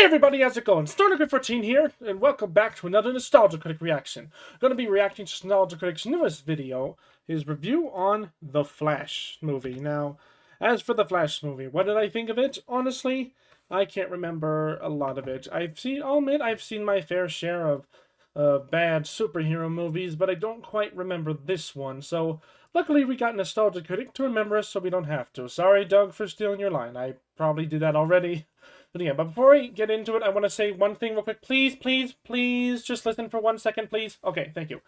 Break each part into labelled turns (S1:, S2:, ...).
S1: Hey everybody, how's it going? StormeDegree14 here, and welcome back to another Nostalgia Critic reaction. I'm going to be reacting to Nostalgia Critic's newest video, his review on The Flash movie. Now, as for The Flash movie, what did I think of it? Honestly, I can't remember a lot of it. I'll admit, I've seen my fair share of bad superhero movies, but I don't quite remember this one, so luckily we got Nostalgia Critic to remember us so we don't have to. Sorry, Doug, for stealing your line. I probably did that already. But before I get into it, I want to say one thing real quick. Please, please, please, just listen for 1 second, please. Okay, thank you.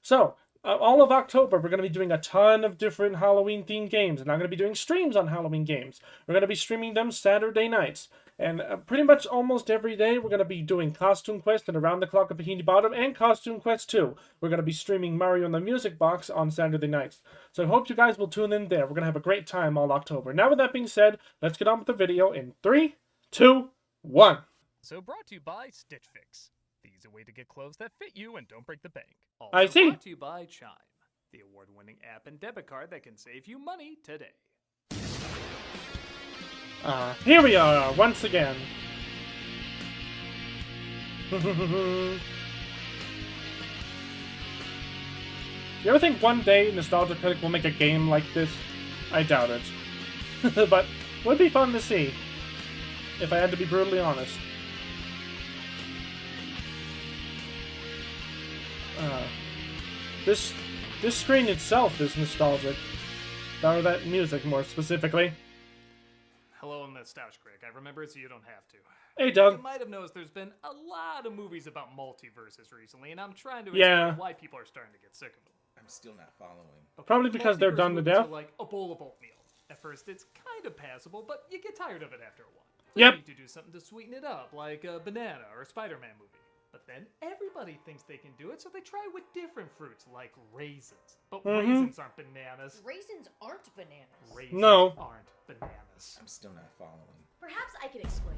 S1: So, all of October, we're going to be doing a ton of different Halloween-themed games, and I'm going to be doing streams on Halloween games. We're going to be streaming them Saturday nights. And pretty much almost every day, we're going to be doing Costume Quest and Around the Clock at Bikini Bottom, and Costume Quest 2. We're going to be streaming Mario and the Music Box on Saturday nights. So I hope you guys will tune in there. We're going to have a great time all October. Now, with that being said, let's get on with the video in 3, 2, 1.
S2: So brought to you by Stitch Fix, the easy way to get clothes that fit you and don't break the bank. Also
S1: I see.
S2: Brought to you by Chime, the award-winning app and debit card that can save you money today.
S1: Here we are, once again. You ever think one day Nostalgia Critic will make a game like this? I doubt it. But it would be fun to see, if I had to be brutally honest. This screen itself is nostalgic. Or that music, more specifically.
S2: Hello, Nostalgia Critic. I remember it so you don't have to.
S1: Hey, Doug.
S2: You might have noticed there's been a lot of movies about multiverses recently, and I'm trying to
S1: Yeah.
S2: explain why people are starting to get sick of them.
S3: I'm still not following.
S2: Okay,
S1: Probably because they're
S2: multiverse
S1: done to
S2: movies
S1: death.
S2: are like a bowl of oatmeal. At first, it's kind of passable, but you get tired of it after a while. So
S1: Yep.
S2: You need to do something to sweeten it up, like a banana or a Spider-Man movie. But then everybody thinks they can do it, so they try with different fruits, like raisins. But raisins aren't bananas.
S4: Raisins aren't bananas.
S2: Raisins
S1: No.
S2: aren't bananas.
S3: I'm still not following.
S4: Perhaps I can explain.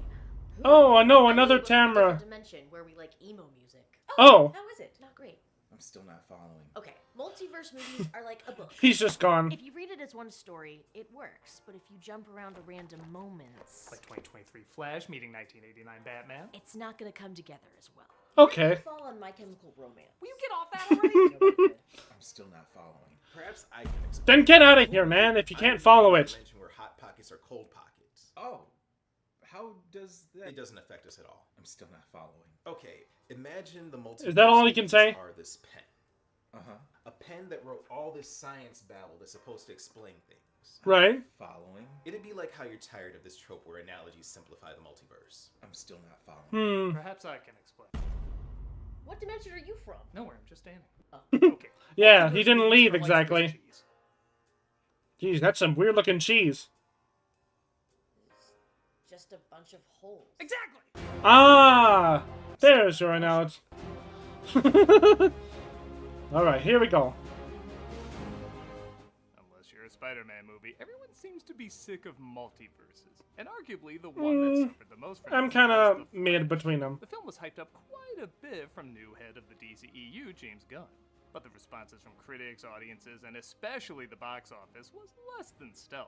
S1: Oh, I know,
S4: I
S1: another
S4: live in a different
S1: Tamra.
S4: dimension where we like emo music.
S1: Oh.
S4: How is it? Not great.
S3: I'm still not following.
S4: Okay, multiverse movies are like a book.
S1: He's just gone.
S4: If you read it as one story, it works. But if you jump around to random moments,
S2: Like 2023 Flash meeting 1989 Batman.
S4: it's not gonna come together as well.
S1: Okay.
S4: Fall on My Chemical Romance.
S2: Will you get off that already?
S3: I'm still not following. Perhaps I can explain.
S1: Then get out of here, man, if you can't follow it.
S3: Dimension where hot pockets are cold pockets. Oh, how does that? It doesn't affect us at all. I'm still not following. Okay, imagine the multiverse.
S1: Is that all you can say?
S3: Are this pen? A pen that wrote all this science babble that's supposed to explain things.
S1: Right.
S3: Following. It'd be like how you're tired of this trope where analogies simplify the multiverse. I'm still not following.
S2: Perhaps I can explain.
S4: What dimension are you from?
S2: Nowhere, I'm just standing.
S4: Oh.
S2: Okay.
S1: Yeah,
S2: Multiverse
S1: he didn't
S2: movies
S1: leave
S2: are like
S1: exactly.
S2: Swiss cheese.
S1: Jeez, that's some weird looking cheese.
S4: Just a bunch of holes.
S2: Exactly!
S1: Ah! There's your analogy. Alright, here we go.
S2: Unless you're a Spider-Man movie, everyone seems to be sick of multiverses. And arguably the one that suffered the most from
S1: I'm
S2: this
S1: kind
S2: was
S1: of
S2: The
S1: mid
S2: Flash.
S1: between them.
S2: The film was hyped up quite a bit from new head of the DCEU, James Gunn. But the responses from critics, audiences, and especially the box office was less than stellar.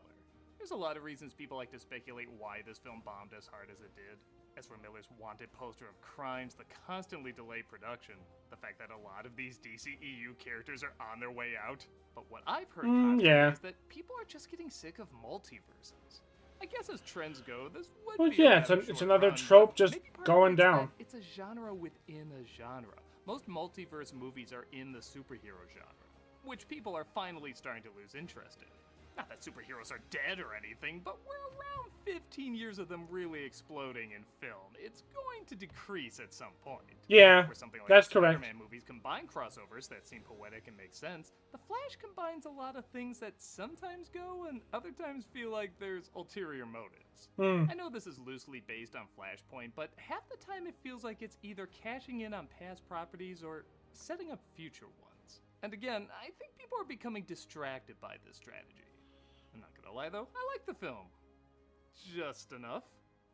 S2: There's a lot of reasons people like to speculate why this film bombed as hard as it did. Ezra Miller's wanted poster of crimes, the constantly delayed production, the fact that a lot of these DCEU characters are on their way out. But what I've heard constantly
S1: yeah.
S2: is that people are just getting sick of multiverses. I guess as trends go, this would
S1: Well,
S2: be
S1: yeah,
S2: a
S1: it's
S2: rather
S1: an- it's
S2: short
S1: another
S2: run,
S1: trope
S2: but
S1: just
S2: maybe part of
S1: going
S2: it's that
S1: down.
S2: It's a genre within a genre. Most multiverse movies are in the superhero genre, which people are finally starting to lose interest in. Not that superheroes are dead or anything, but we're around 15 years of them really exploding in film. It's going to decrease at some point.
S1: Yeah,
S2: Where something like
S1: that's
S2: the
S1: correct.
S2: Spider-Man movies combine crossovers that seem poetic and make sense, The Flash combines a lot of things that sometimes go and other times feel like there's ulterior motives. I know this is loosely based on Flashpoint, but half the time it feels like it's either cashing in on past properties or setting up future ones. And again, I think people are becoming distracted by this strategy. I'm not gonna lie though, I like the film. Just enough.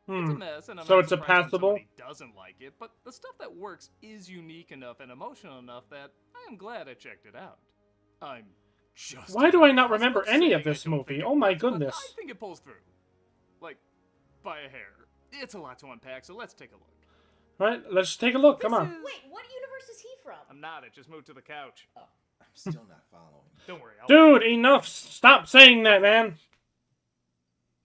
S2: It's a mess, and I'm
S1: So
S2: not
S1: it's a
S2: surprised when
S1: passable?
S2: somebody doesn't like it, but the stuff that works is unique enough and emotional enough that I am glad I checked it out. I'm just...
S1: Why do I not
S2: was
S1: remember
S2: not
S1: any
S2: saying
S1: of this
S2: I don't
S1: movie?
S2: think it
S1: Oh my
S2: works, but
S1: goodness.
S2: I think it pulls through. Like, by a hair. It's a lot to unpack, so let's take a look.
S1: Right, let's take a look. Come on.
S4: Wait, what universe is he from?
S2: I'm not. It just moved to the couch.
S3: I'm still not following.
S2: Don't worry.
S1: Dude, enough. Stop saying that, man.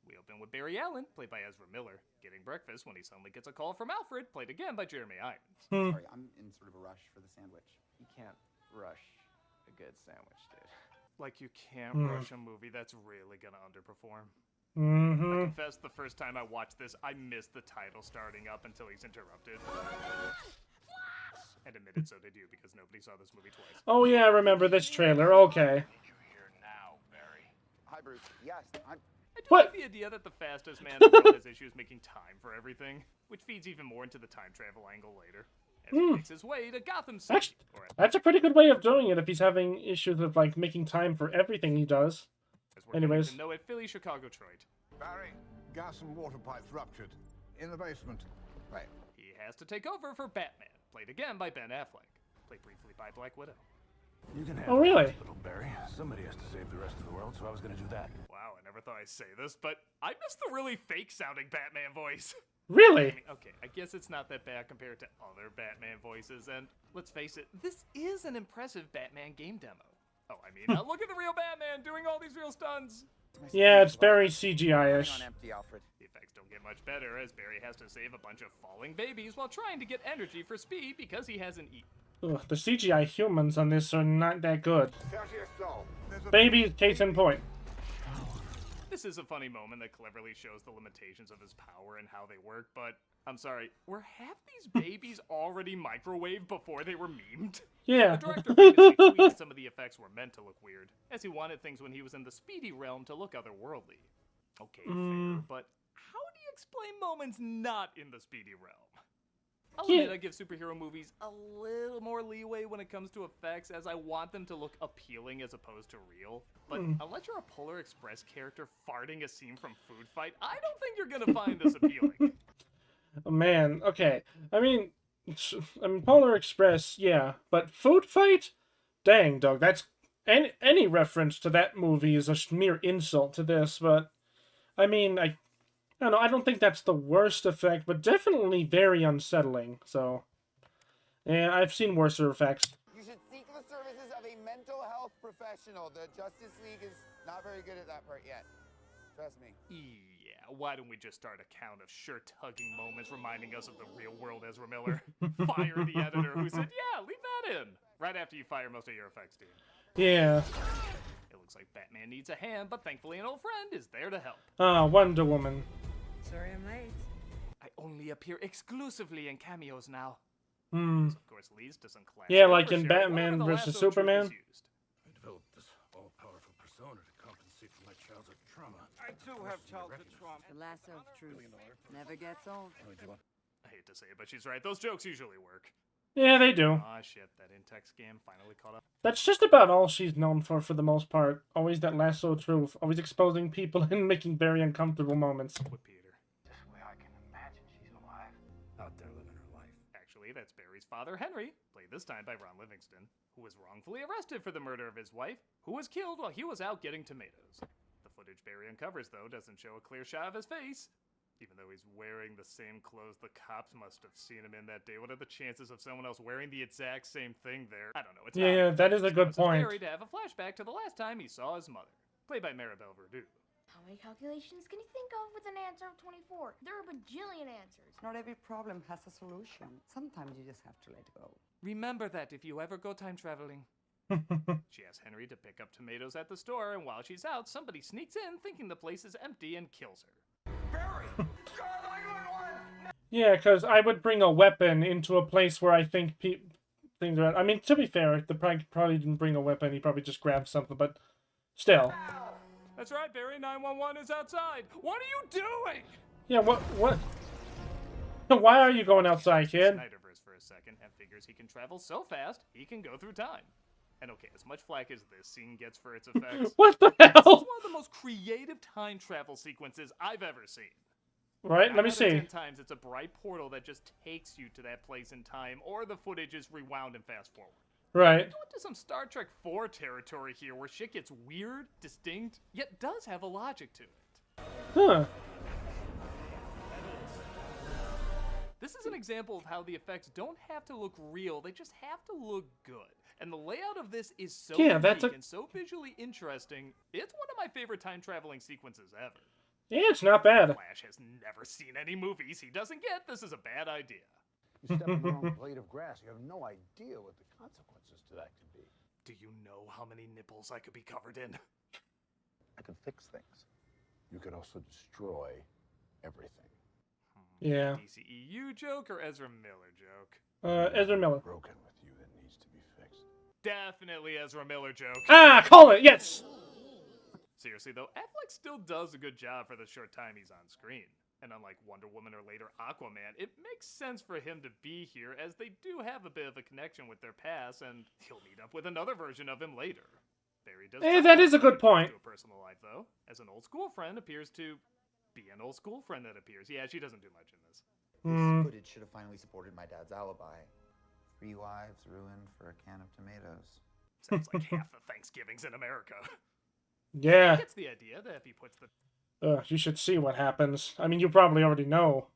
S2: We open with Barry Allen, played by Ezra Miller, getting breakfast when he suddenly gets a call from Alfred, played again by Jeremy Irons.
S5: Sorry, I'm in sort of a rush for the sandwich.
S6: You can't rush a good sandwich, dude.
S2: Like you can't rush a movie that's really gonna underperform. I confess the first time I watched this, I missed the title starting up until he's interrupted. And admitted so did you, because nobody saw this movie twice.
S1: Oh yeah, I remember this trailer. Okay.
S5: Hi, Bruce. Yes,
S2: I do
S1: What?
S2: like the idea that the fastest man in the world has issues making time for everything, which feeds even more into the time travel angle later. As he makes his way to Gotham City.
S1: Actually, that's a pretty good way of doing it if he's having issues with, like, making time for everything he does. Anyways.
S2: No, at Philly, Chicago, Detroit.
S7: Barry, gas and water pipes ruptured. In the basement.
S5: right.
S2: He has to take over for Batman, played again by Ben Affleck, played briefly by Black Widow.
S7: You can
S1: Oh, really?
S7: Hospital, Barry. Somebody has to save the rest of the world, so I was going to do that.
S2: Wow, I never thought I'd say this, but I miss the really fake-sounding Batman voice.
S1: Really?
S2: I mean, okay, I guess it's not that bad compared to other Batman voices, and let's face it, this is an impressive Batman game demo. Oh, I mean, now look at the real Batman doing all these real stunts.
S1: Yeah, it's very CGI-ish.
S5: On empty, Alfred.
S2: The effects don't get much better, as Barry has to save a bunch of falling babies while trying to get energy for speed because he hasn't eaten.
S1: Ugh, the CGI humans on this are not that good.
S7: Sergio Sol, there's a
S1: Baby, case in point.
S2: This is a funny moment that cleverly shows the limitations of his power and how they work, but I'm sorry, were half these babies already microwaved before they were memed?
S1: Yeah.
S2: The director famously tweeted some of the effects were meant to look weird, as he wanted things when he was in the speedy realm to look otherworldly. Okay, fair, but how do you explain moments not in the speedy realm? I'll admit I give superhero movies a little more leeway when it comes to effects, as I want them to look appealing as opposed to real. But unless you're a Polar Express character farting a scene from Food Fight, I don't think you're gonna find this appealing.
S1: Oh, man, okay. I mean, Polar Express, yeah, but Food Fight? Dang, dog, that's... Any reference to that movie is a mere insult to this, but... I mean, I don't know, I don't think that's the worst effect, but definitely very unsettling, so... Yeah, I've seen worse effects.
S5: You should seek the services of a mental health professional. The Justice League is not very good at that part yet. Trust me.
S2: Yeah, why don't we just start a count of shirt-tugging moments reminding us of the real world Ezra Miller? Fire the editor who said, yeah, leave that in! Right after you fire most of your effects, dude.
S1: Yeah.
S2: It looks like Batman needs a hand, but thankfully an old friend is there to help.
S1: Wonder Woman.
S8: Sorry I'm late.
S2: I only appear exclusively in cameos now.
S1: Hmm.
S2: This, of course, leads to some classic
S1: Yeah, like in
S2: oversharing
S1: Batman
S2: whenever the
S1: versus
S2: lasso truth
S1: Superman.
S2: is used.
S7: I developed this all-powerful persona to compensate for my childhood trauma.
S9: I too have childhood trauma.
S8: The lasso of truth never gets old.
S2: I hate to say it, but she's right. Those jokes usually work.
S1: Yeah, they do.
S2: Aw, shit, that in-text scam finally caught up.
S1: That's just about all she's known for the most part. Always that lasso truth. Always exposing people and making very uncomfortable moments.
S2: With Peter.
S9: This way I can imagine she's alive.
S7: Out there living her life.
S2: Actually, that's Barry's father, Henry, played this time by Ron Livingston, who was wrongfully arrested for the murder of his wife, who was killed while he was out getting tomatoes. The footage Barry uncovers, though, doesn't show a clear shot of his face. Even though he's wearing the same clothes the cops must have seen him in that day, what are the chances of someone else wearing the exact same thing there? I don't know. It's
S1: Yeah, that is a good
S2: causes
S1: point.
S2: Barry to have a flashback to the last time he saw his mother, played by Maribel Verdú.
S4: How many calculations can you think of with an answer of 24? There are a bajillion answers.
S8: Not every problem has a solution. Sometimes you just have to let go.
S2: Remember that if you ever go time traveling. She asks Henry to pick up tomatoes at the store, and while she's out, somebody sneaks in thinking the place is empty and kills her.
S9: Barry!
S1: Yeah, because I would bring a weapon into a place where I think things are... I mean, to be fair, the prank probably didn't bring a weapon. He probably just grabbed something, but still.
S2: That's right, Barry. 911 is outside. What are you doing?
S1: Yeah, what? Why are you going outside, kid?
S2: Snyderverse for a second and figures he can travel so fast he can go through time. And okay, as much flack as this scene gets for its effects,
S1: What the
S2: this is
S1: hell?
S2: one of the most creative time travel sequences I've ever seen.
S1: Right, let
S2: 9
S1: me
S2: out of
S1: see.
S2: 10 times it's a bright portal that just takes you to that place in time, or the footage is rewound and fast forward.
S1: Right.
S2: Going to some Star Trek 4 territory here, where shit gets weird, distinct, yet does have a logic to it.
S1: Huh.
S2: This is an example of how the effects don't have to look real, they just have to look good. And the layout of this is so unique and so visually interesting, it's one of my favorite time-traveling sequences ever.
S1: Yeah, it's not bad.
S2: Flash has never seen any movies he doesn't get. This is a bad idea.
S7: You step on the wrong blade of grass, you have no idea what the consequences to that could be.
S2: Do you know how many nipples I could be covered in?
S7: I could fix things. You could also destroy everything.
S1: Yeah.
S2: DCEU joke or Ezra Miller joke?
S1: Ezra Miller.
S7: Broken with you that needs to be fixed.
S2: Definitely Ezra Miller joke.
S1: Ah, call it, yes!
S2: Seriously though, Affleck still does a good job for the short time he's on screen. And unlike Wonder Woman or later Aquaman, it makes sense for him to be here as they do have a bit of a connection with their past, and he'll meet up with another version of him later. Barry does
S1: that is a good point.
S2: To a personal life though, as an old school friend appears to be an old school friend that appears. Yeah, she doesn't do much in this.
S5: This footage should have finally supported my dad's alibi. 3 wives ruined for a can of tomatoes.
S2: Sounds like half the Thanksgivings in America.
S1: Yeah.
S2: He gets the idea that if he puts the
S1: You should see what happens. I mean, you probably already know.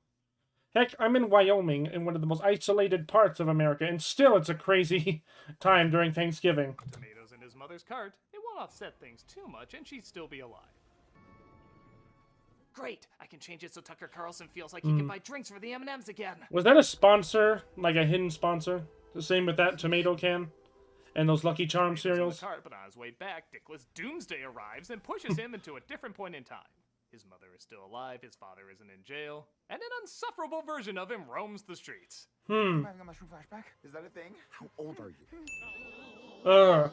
S1: Heck, I'm in Wyoming, in one of the most isolated parts of America, and still it's a crazy time during Thanksgiving.
S2: tomatoes in his mother's cart, it won't offset things too much, and she'd still be alive. Great! I can change it so Tucker Carlson feels like he can buy drinks for the M&Ms again.
S1: Was that a sponsor? Like a hidden sponsor? The same with that tomato can? And those Lucky Charms cereals?
S2: Cart, but on his way back, Dickless Doomsday arrives and pushes him into a different point in time. His mother is still alive, his father isn't in jail, and an unsufferable version of him roams the streets.
S5: Having a mushroom flashback? Is that a thing? How old are you?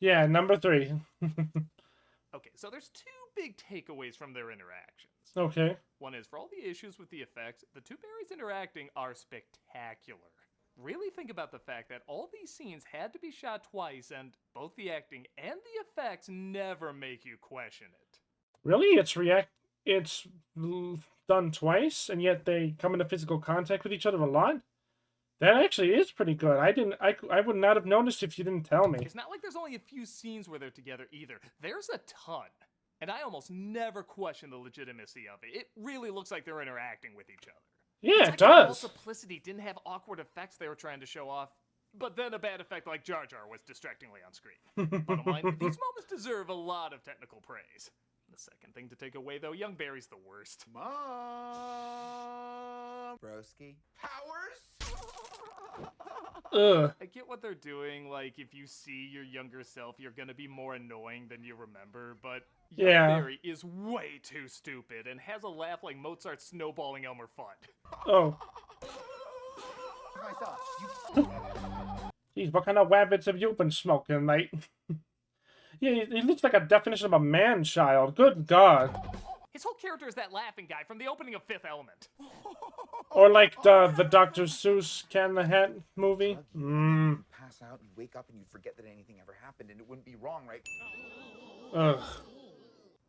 S1: Yeah, number 3.
S2: Okay, so there's 2 big takeaways from their interactions.
S1: Okay.
S2: One is, for all the issues with the effects, the 2 Barrys interacting are spectacular. Really think about the fact that all these scenes had to be shot twice, and both the acting and the effects never make you question it.
S1: Really? It's done twice, and yet they come into physical contact with each other a lot? That actually is pretty good. I would not have noticed if you didn't tell me.
S2: It's not like there's only a few scenes where they're together either. There's a ton. And I almost never question the legitimacy of it. It really looks like they're interacting with each other.
S1: Yeah,
S2: it's
S1: it does.
S2: Multiplicity didn't have awkward effects they were trying to show off, but then a bad effect like Jar Jar was distractingly on screen. Bottom line, these moments deserve a lot of technical praise. The second thing to take away, though, young Barry's the worst.
S5: Mom! Broski. Powers?
S1: Ugh.
S2: I get what they're doing, like, if you see your younger self, you're gonna be more annoying than you remember, but young Barry is way too stupid and has a laugh like Mozart's snowballing Elmer Fudd.
S1: Oh. Jeez, what kind of wabbits have you been smoking, mate? Yeah, he looks like a definition of a man-child. Good God.
S2: His whole character is that laughing guy from the opening of Fifth Element.
S1: Or like the Dr. Seuss Cat in the Hat movie.
S5: Pass out, you'd wake up, and you'd forget that anything ever happened, and it wouldn't be wrong, right?
S1: Ugh.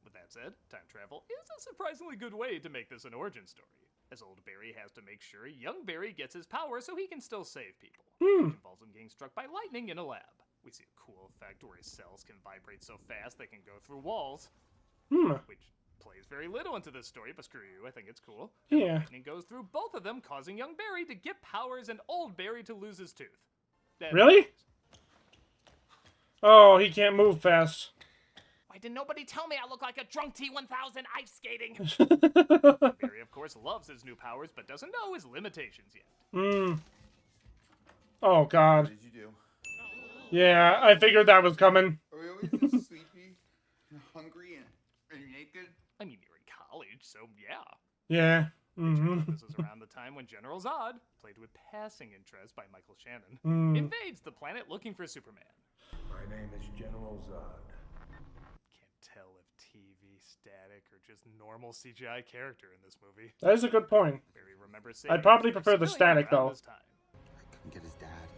S2: With that said, time travel is a surprisingly good way to make this an origin story, as old Barry has to make sure young Barry gets his power so he can still save people. Which involves him getting struck by lightning in a lab. We see a cool effect where his cells can vibrate so fast they can go through walls. Which plays very little into this story, but screw you, I think it's cool.
S1: Yeah.
S2: Lightning goes through both of them, causing young Barry to get powers and old Barry to lose his tooth.
S1: Really? Oh, he can't move fast.
S2: Why did nobody tell me I look like a drunk T-1000 ice skating? Barry, of course, loves his new powers, but doesn't know his limitations yet.
S1: Oh, God.
S5: What did you do?
S1: Yeah, I figured that was coming.
S5: Are we always so sleepy and hungry and naked?
S2: I mean, you're in college, so yeah.
S1: Yeah.
S2: This is around the time when General Zod, played with passing interest by Michael Shannon, invades the planet looking for Superman.
S7: My name is General Zod.
S2: Can't tell if TV, static, or just normal CGI character in this movie.
S1: That is a good point.
S2: Barry remembers
S1: I'd probably prefer the static, though.
S5: I couldn't get his dad.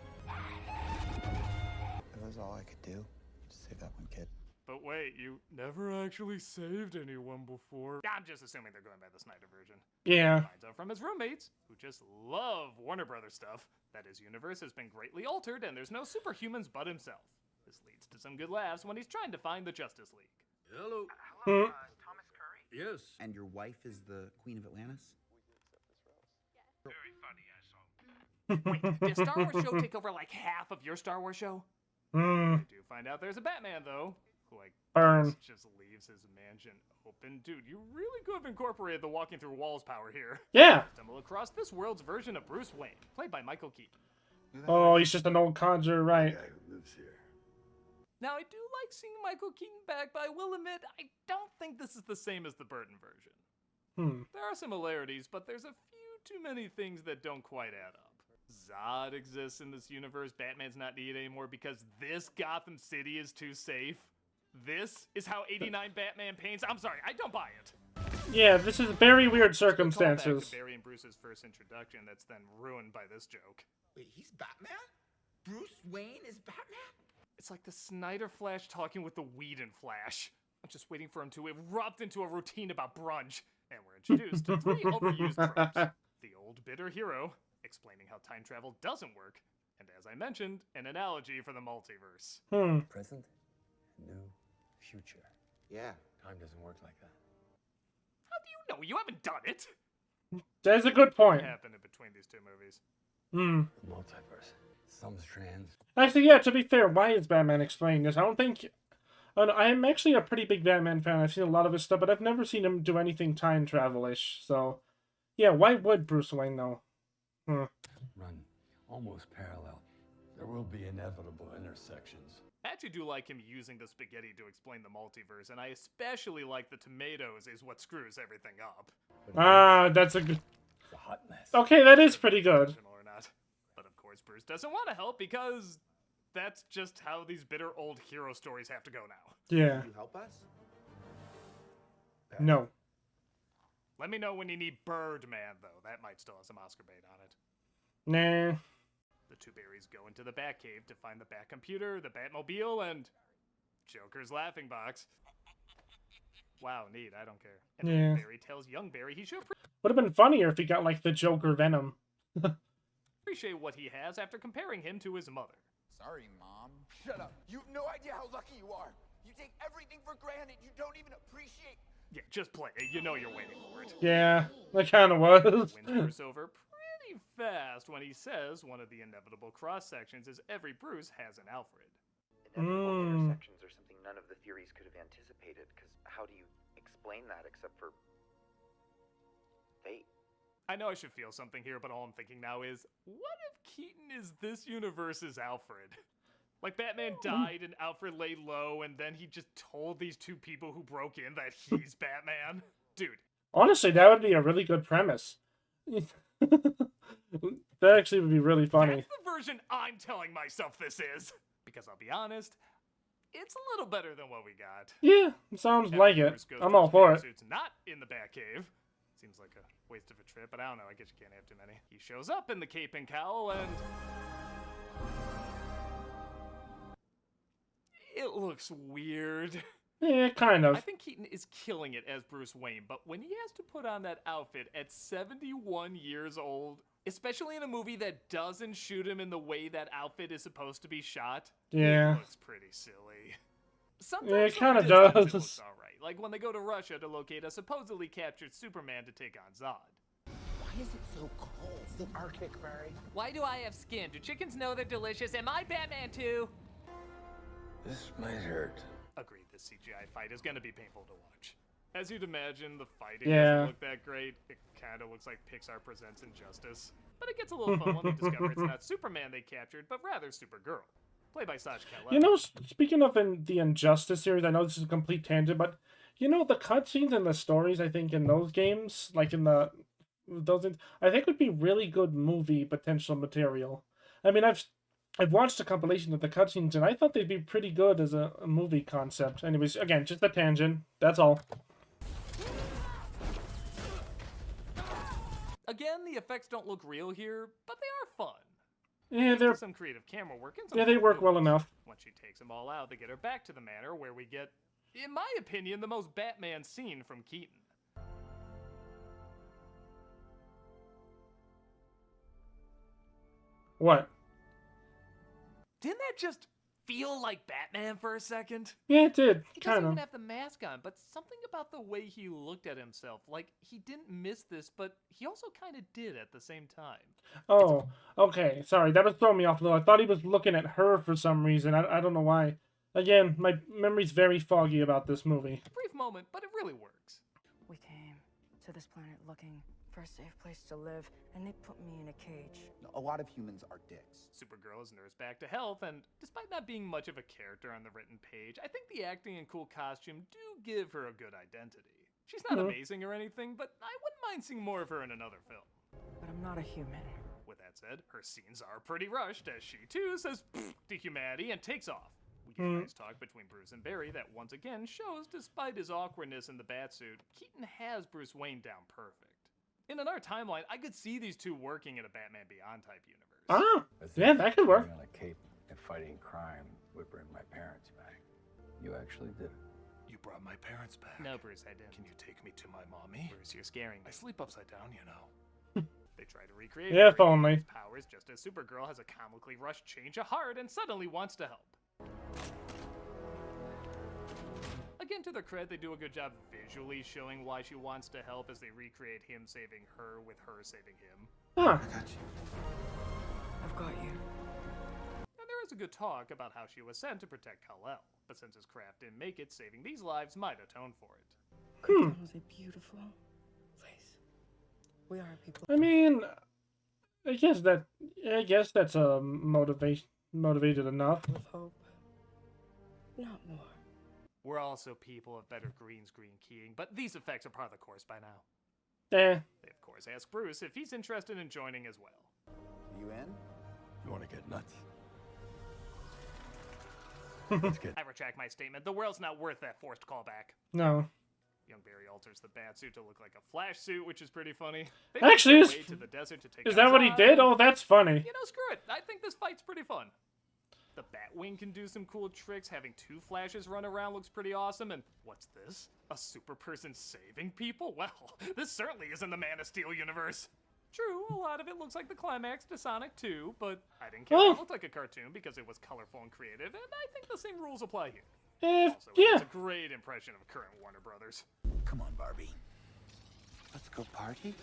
S5: That was all I could do. Just save that one kid.
S2: But wait, you never actually saved anyone before. I'm just assuming they're going by the Snyder version.
S1: Yeah.
S2: Finds out from his roommates, who just love Warner Brothers stuff, that his universe has been greatly altered and there's no superhumans but himself. This leads to some good laughs when he's trying to find the Justice League.
S7: Hello.
S9: Hello, Thomas Curry?
S7: Yes.
S5: And your wife is the Queen of Atlantis?
S2: Wait, did Star Wars show take over like half of your Star Wars show?
S1: Hmm.
S2: I do find out there's a Batman though, who I
S1: Burn.
S2: guess just leaves his mansion open. Dude, you really could have incorporated the walking through walls power here.
S1: Yeah.
S2: Stumble across this world's version of Bruce Wayne, played by Michael Keaton.
S1: Oh, he's just an old conjurer, right?
S7: Guy who lives here.
S2: Now, I do like seeing Michael Keaton back, but I will admit, I don't think this is the same as the Burton version.
S1: Hmm.
S2: There are similarities, but there's a few too many things that don't quite add up. Zod exists in this universe, Batman's not needed anymore because this Gotham City is too safe. This is how 89 Batman paints. I'm sorry, I don't buy it.
S1: Yeah, this is very weird
S2: Callback
S1: circumstances.
S2: to Barry and Bruce's first introduction that's then ruined by this joke.
S10: Wait, he's Batman? Bruce Wayne is Batman?
S2: It's like the Snyder Flash talking with the Whedon Flash. I'm just waiting for him to erupt into a routine about brunch. And we're introduced to 3 overused tropes. The old bitter hero, explaining how time travel doesn't work. And as I mentioned, an analogy for the multiverse.
S1: Hmm.
S6: Present, new, future.
S10: Yeah.
S6: Time doesn't work like that.
S2: How do you know? You haven't done it!
S1: That's a good point.
S2: What happened in between these 2 movies?
S1: Hmm.
S6: The multiverse. Some strands.
S1: Actually, yeah, to be fair, why is Batman explaining this? I don't think... I'm actually a pretty big Batman fan. I've seen a lot of his stuff, but I've never seen him do anything time travel-ish. So, yeah, why would Bruce Wayne know? Hmm.
S6: Run almost parallel. There will be inevitable intersections.
S2: I actually do like him using the spaghetti to explain the multiverse, and I especially like the tomatoes is what screws everything up.
S1: Ah, that's a good...
S6: It's a hot mess.
S1: Okay, that is pretty good.
S2: Or not. But of course, Bruce doesn't want to help because that's just how these bitter old hero stories have to go now.
S1: Yeah.
S10: Can you help us?
S1: No.
S2: Let me know when you need Birdman, though. That might still have some Oscar bait on it.
S1: Nah.
S2: The 2 berries go into the Batcave to find the Batcomputer, the Batmobile, and Joker's laughing box. Wow, neat. I don't care. And
S1: Yeah.
S2: old Barry tells young Barry he should
S1: Would have been funnier if he got, like, the Joker Venom.
S2: appreciate what he has after comparing him to his mother.
S5: Sorry, Mom. Shut up. You have no idea how lucky you are. You take everything for granted. You don't even appreciate...
S2: Yeah, just play it. You know you're waiting for it.
S1: Yeah, that kind of was.
S2: Wins Bruce over pretty fast when he says one of the inevitable cross-sections is every Bruce has an Alfred.
S11: Inevitable intersections are something none of the theories could have anticipated, because how do you explain that except for fate?
S2: I know I should feel something here, but all I'm thinking now is, what if Keaton is this universe's Alfred? Like, Batman died and Alfred laid low, and then he just told these 2 people who broke in that he's Batman? Dude.
S1: Honestly, that would be a really good premise. That actually would be really funny.
S2: That's the version I'm telling myself this is. Because I'll be honest, it's a little better than what we got.
S1: Yeah, sounds like it.
S2: Bruce goes
S1: I'm
S2: to
S1: all
S2: his
S1: for it.
S2: suits not in the Batcave. Seems like a waste of a trip, but I don't know. I guess you can't have too many. He shows up in the cape and cowl, and it looks weird.
S1: Yeah, kind of.
S2: I think Keaton is killing it as Bruce Wayne, but when he has to put on that outfit at 71 years old, especially in a movie that doesn't shoot him in the way that outfit is supposed to be shot,
S1: Yeah.
S2: it looks pretty silly. Sometimes
S1: Yeah, it
S2: from a
S1: kinda
S2: distance,
S1: does.
S2: It looks all right. Like when they go to Russia to locate a supposedly captured Superman to take on Zod.
S10: Why is it so cold? It's the Arctic, Barry.
S2: Why do I have skin? Do chickens know they're delicious? Am I Batman too?
S6: This might hurt.
S2: Agreed, this CGI fight is gonna be painful to watch. As you'd imagine, the fighting
S1: Yeah.
S2: doesn't look that great. It kinda looks like Pixar presents Injustice. But it gets a little fun when they discover it's not Superman they captured, but rather Supergirl. Played by Saj Kal-El.
S1: You know, speaking of the Injustice series, I know this is a complete tangent, but you know, the cutscenes and the stories, I think, in those games, like in I think would be really good movie potential material. I mean, I've watched a compilation of the cutscenes, and I thought they'd be pretty good as a movie concept. Anyways, again, just a tangent. That's all.
S2: Again, the effects don't look real here, but they are fun.
S1: Yeah, they're
S2: some creative camera work and some
S1: they
S2: cool
S1: work well
S2: moves.
S1: enough.
S2: Once she takes them all out, they get her back to the manor where we get, in my opinion, the most Batman scene from Keaton.
S1: What?
S2: Didn't that just feel like Batman for a second?
S1: Yeah, it did.
S2: He doesn't
S1: Kind
S2: even
S1: of.
S2: have the mask on, but something about the way he looked at himself, like he didn't miss this, but he also kind of did at the same time.
S1: Oh, okay. Sorry, that was throwing me off a little. I thought he was looking at her for some reason. I don't know why. Again, my memory's very foggy about this movie.
S2: Brief moment, but it really works.
S12: We came to this planet looking for a safe place to live, and they put me in a cage.
S5: A lot of humans are dicks.
S2: Supergirl is nursed back to health, and despite not being much of a character on the written page, I think the acting and cool costume do give her a good identity. She's not amazing or anything, but I wouldn't mind seeing more of her in another film.
S12: But I'm not a human.
S2: With that said, her scenes are pretty rushed, as she too says to humanity and takes off. We get a nice talk between Bruce and Barry that once again shows, despite his awkwardness in the Batsuit, Keaton has Bruce Wayne down perfect. In another timeline, I could see these two working in a Batman Beyond type universe.
S1: Ah, yeah, that could work.
S6: On a cape and fighting crime would bring my parents back. You actually did it.
S13: You brought my parents back.
S2: No, Bruce, I didn't.
S13: Can you take me to my mommy?
S2: Bruce, you're scaring me.
S13: I sleep upside down, you know.
S2: They try to recreate
S1: Yeah, if
S2: Barry
S1: only.
S2: Allen's powers just as Supergirl has a comically rushed change of heart and suddenly wants to help. Again, to their credit, they do a good job visually showing why she wants to help as they recreate him saving her with her saving him.
S1: Huh.
S5: I got you.
S12: I've got you.
S2: And there is a good talk about how she was sent to protect Kal-El, but since his craft didn't make it, saving these lives might atone for it.
S12: Krypton was a beautiful place. We are people.
S1: I mean, I guess that's motivated enough.
S12: With hope. Not more.
S2: We're also people of better green screen keying, but these effects are part of the course by now.
S1: Eh.
S2: They of course ask Bruce if he's interested in joining as well.
S5: You in?
S6: You want to get nuts?
S2: Let's get. I retract my statement. The world's not worth that forced callback.
S1: No.
S2: Young Barry alters the Batsuit to look like a Flash suit, which is pretty funny. They
S1: Actually,
S2: make their way to the desert to take
S1: is
S2: out
S1: that what he
S2: Zod.
S1: did? Oh, that's funny.
S2: You know, screw it. I think this fight's pretty fun. The Batwing can do some cool tricks. Having two Flashes run around looks pretty awesome. And what's this? A super person saving people? Well, this certainly isn't the Man of Steel universe. True, a lot of it looks like the climax to Sonic 2, but I didn't care if it looked like a cartoon because it was colorful and creative, and I think the same rules apply here. Also, it's a great impression of current Warner Brothers.
S13: Come on, Barbie.
S5: Let's go party?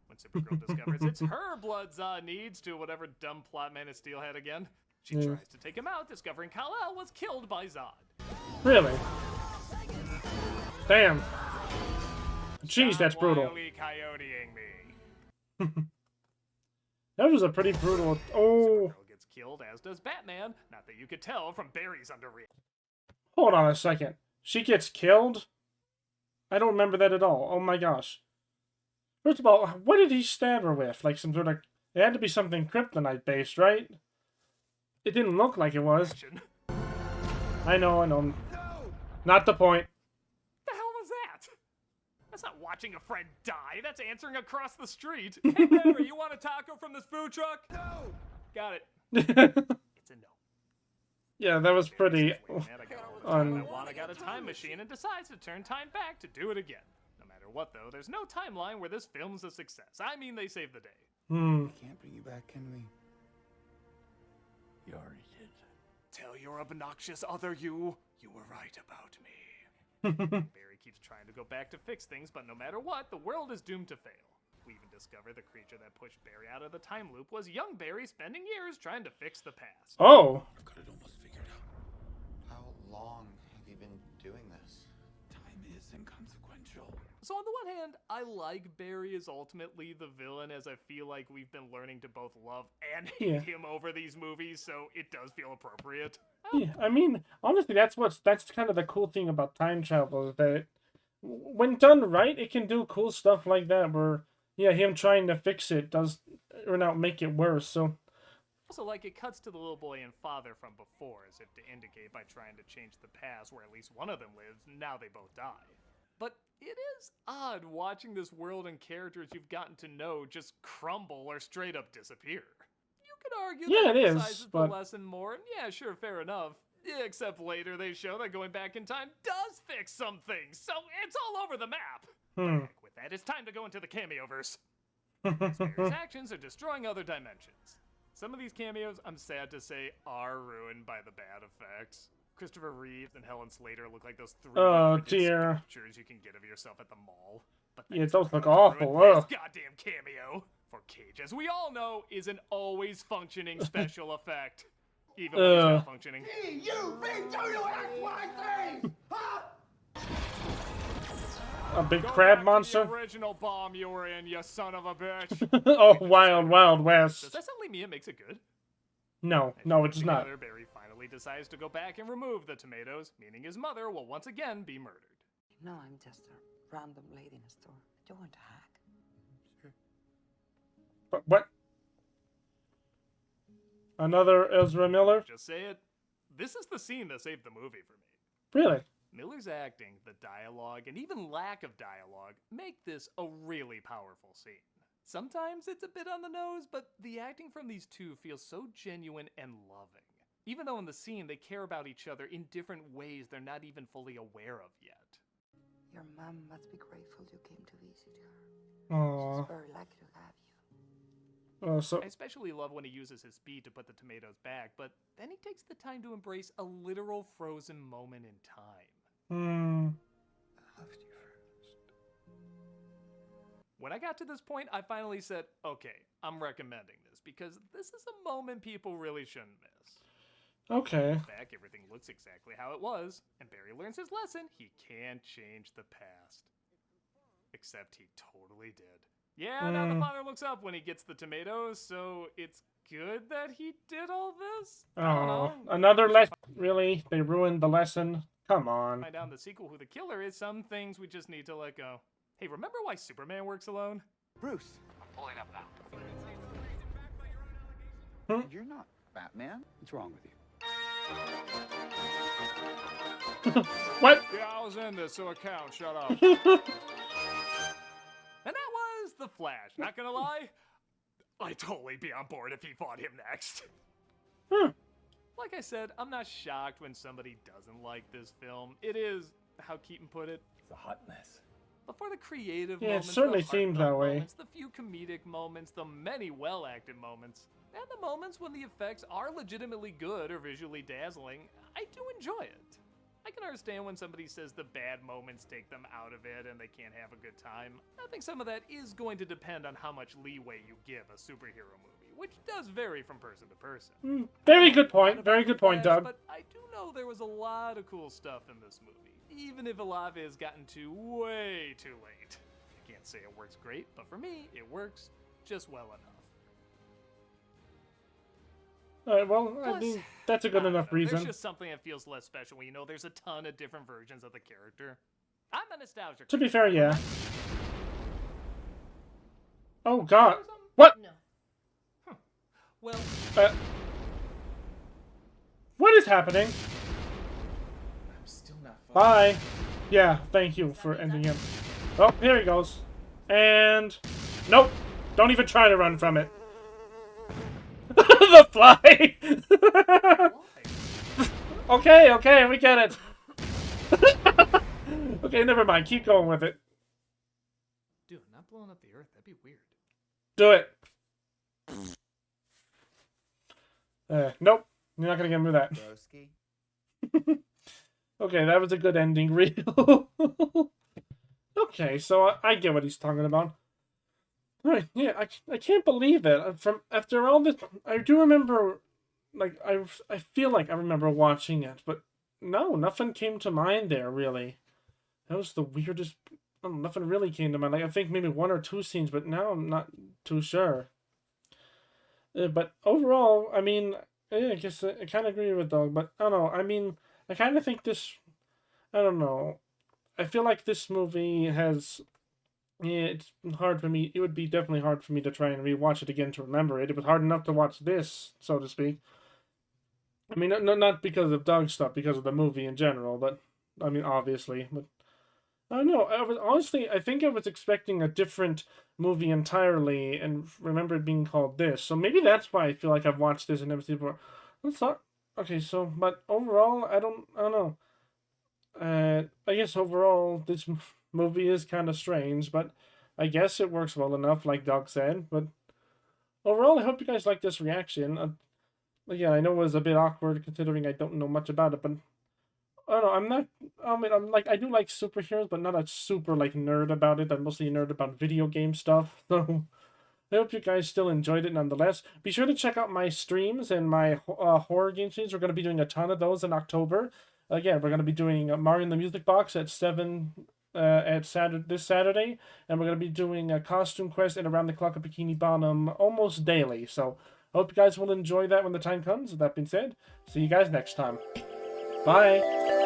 S2: When Supergirl discovers it's her blood Zod needs to whatever dumb plot Man of Steel had again, she tries to take him out, discovering Kal-El was killed by Zod.
S1: Really? Damn. Jeez, that's brutal.
S2: Wily coyoteing me.
S1: That was a pretty brutal. Oh.
S2: Supergirl gets killed, as does Batman. Not that you could tell from Barry's underreaction.
S1: Hold on a second. She gets killed? I don't remember that at all. Oh my gosh. First of all, what did he stab her with? Like some sort of... It had to be something kryptonite based, right? It didn't look like it was. I know.
S2: No!
S1: Not the point.
S2: The hell was that? That's not watching a friend die. That's answering across the street. Hey, Barry, you want a taco from this food truck? No! Got it. It's a no.
S1: Yeah, that was pretty...
S2: I got a time machine and decides to turn time back to do it again. No matter what, though, there's no timeline where this film's a success. I mean, they saved the day.
S5: We can't bring you back, can we?
S6: You already did.
S2: Tell your obnoxious other you were right about me. Barry keeps trying to go back to fix things, but no matter what, the world is doomed to fail. We even discover the creature that pushed Barry out of the time loop was young Barry spending years trying to fix the past.
S1: Oh.
S13: I've got it almost figured out.
S5: How long have you been doing this?
S13: Time is inconsequential.
S2: So on the one hand, I like Barry as ultimately the villain, as I feel like we've been learning to both love and hate him over these movies, so it does feel appropriate.
S1: Yeah, I mean, honestly, that's kind of the cool thing about time travel, is that when done right, it can do cool stuff like that, where, yeah, him trying to fix it does, or not make it worse, so...
S2: Also, like, it cuts to the little boy and father from before, as if to indicate by trying to change the past where at least one of them lives, now they both die. But it is odd watching this world and characters you've gotten to know just crumble or straight up disappear. You could argue that
S1: it
S2: emphasizes
S1: is,
S2: the
S1: but...
S2: lesson more, and yeah, sure, fair enough. Yeah, except later they show that going back in time does fix some things, so it's all over the map. But heck with that, it's time to go into the cameoverse. Barry's actions are destroying other dimensions. Some of these cameos, I'm sad to say, are ruined by the bad effects. Christopher Reeve and Helen Slater look like those 3D
S1: Oh,
S2: printed
S1: dear.
S2: sculptures you can get of yourself at the mall. But
S1: Yeah,
S2: thanks
S1: those
S2: for
S1: look
S2: Cage to
S1: awful,
S2: ruin this
S1: ugh.
S2: goddamn cameo. For Cage, as we all know, is an always functioning special effect. Even when he's not functioning.
S9: P-U-B-W-X-Y-Z! Huh?
S1: A big
S2: Go
S1: crab
S2: back
S1: monster?
S2: To the original bomb you were in, you son of a bitch.
S1: Oh, Wild
S2: Does
S1: West.
S2: that sound like Mia makes it good?
S1: No, no, it does not.
S2: Together, Barry finally decides to go back and remove the tomatoes, meaning his mother will once again be murdered.
S8: No, I'm just a random lady in a store. I don't want to hack.
S1: But what? Another Ezra Miller?
S2: Just say it. This is the scene that saved the movie for me.
S1: Really?
S2: Miller's acting, the dialogue, and even lack of dialogue make this a really powerful scene. Sometimes it's a bit on the nose, but the acting from these two feels so genuine and loving. Even though in the scene they care about each other in different ways they're not even fully aware of yet.
S8: Your mom must be grateful you came to visit her.
S1: Aww.
S8: She's very lucky to have you.
S1: So
S2: I especially love when he uses his speed to put the tomatoes back, but then he takes the time to embrace a literal frozen moment in time.
S1: Hmm.
S13: I loved you first.
S2: When I got to this point, I finally said, okay, I'm recommending this, because this is a moment people really shouldn't miss.
S1: Okay.
S2: Back, everything looks exactly how it was, and Barry learns his lesson. He can't change the past. Except he totally did. Yeah, now the father looks up when he gets the tomatoes, so it's good that he did all this? I don't
S1: Oh,
S2: know.
S1: another lesson? Really? They ruined the lesson? Come on.
S2: Find out in the sequel who the killer is. Some things we just need to let go. Hey, remember why Superman works alone?
S9: Bruce, I'm pulling up now.
S7: You're not Batman.
S6: What's wrong with you?
S1: What?
S2: Yeah, I was in this, so it counts. Shut up. And that was The Flash. Not gonna lie, I'd totally be on board if he fought him next. Like I said, I'm not shocked when somebody doesn't like this film. It is, how Keaton put it,
S6: It's a hot mess.
S2: but for the creative
S1: Yeah, it
S2: moments,
S1: certainly
S2: the
S1: seems
S2: heartfelt
S1: that way.
S2: moments, the few comedic moments, the many well-acted moments, and the moments when the effects are legitimately good or visually dazzling, I do enjoy it. I can understand when somebody says the bad moments take them out of it and they can't have a good time. I think some of that is going to depend on how much leeway you give a superhero movie, which does vary from person to person.
S1: Very good point. Very good point,
S2: Flash,
S1: Doug.
S2: But I do know there was a lot of cool stuff in this movie, even if a lot of it has gotten to way too late. I can't say it works great, but for me, it works just well enough.
S1: Alright, well, I
S2: Plus,
S1: mean, that's a good
S2: I don't
S1: enough
S2: know,
S1: reason.
S2: There's just something that feels less special when you know there's a ton of different versions of the character. I'm a nostalgia.
S1: To be
S2: critic.
S1: fair, yeah. Oh, God. What?
S4: No.
S2: Well,
S1: What is happening?
S3: I'm still not following.
S1: Bye. Yeah, thank you for ending him. Oh, here he goes. And... Nope. Don't even try to run from it. The fly! Okay, we get it. Okay, never mind. Keep going with it.
S2: dude, not blowing up the Earth, that'd be weird.
S1: Do it. Nope. You're not gonna get me that.
S5: Broski.
S1: Okay, that was a good ending reel. Okay, so I get what he's talking about. Alright, yeah, I can't believe it. From after all this, I do remember, like, I feel like I remember watching it, but no, nothing came to mind there, really. That was the weirdest, nothing really came to mind. Like, I think maybe one or two scenes, but now I'm not too sure. But overall, I mean, I guess I kind of agree with Doug, but I don't know. I mean, I kind of think this, I don't know. I feel like this movie has, yeah, it's hard for me. It would be definitely hard for me to try and rewatch it again to remember it. It was hard enough to watch this, so to speak. I mean, not because of Doug stuff, because of the movie in general, but, I mean, obviously, but I don't know. Honestly, I think I was expecting a different movie entirely and remember it being called this. So maybe that's why I feel like I've watched this and never seen it before. Let's not. Okay, so, but overall, I don't know. I guess overall, this movie is kind of strange, but I guess it works well enough, like Doug said. But overall, I hope you guys like this reaction. Again, I know it was a bit awkward considering I don't know much about it, but I don't know, I'm not, I mean, I do like superheroes, but not a super, like, nerd about it. I'm mostly a nerd about video game stuff, so I hope you guys still enjoyed it nonetheless. Be sure to check out my streams and my horror game streams. We're going to be doing a ton of those in October. Again, we're going to be doing Mario and the Music Box at 7 this Saturday, and we're going to be doing a Costume Quest and Around the Clock at Bikini Bottom almost daily. So I hope you guys will enjoy that when the time comes. With that being said, see you guys next time. Bye!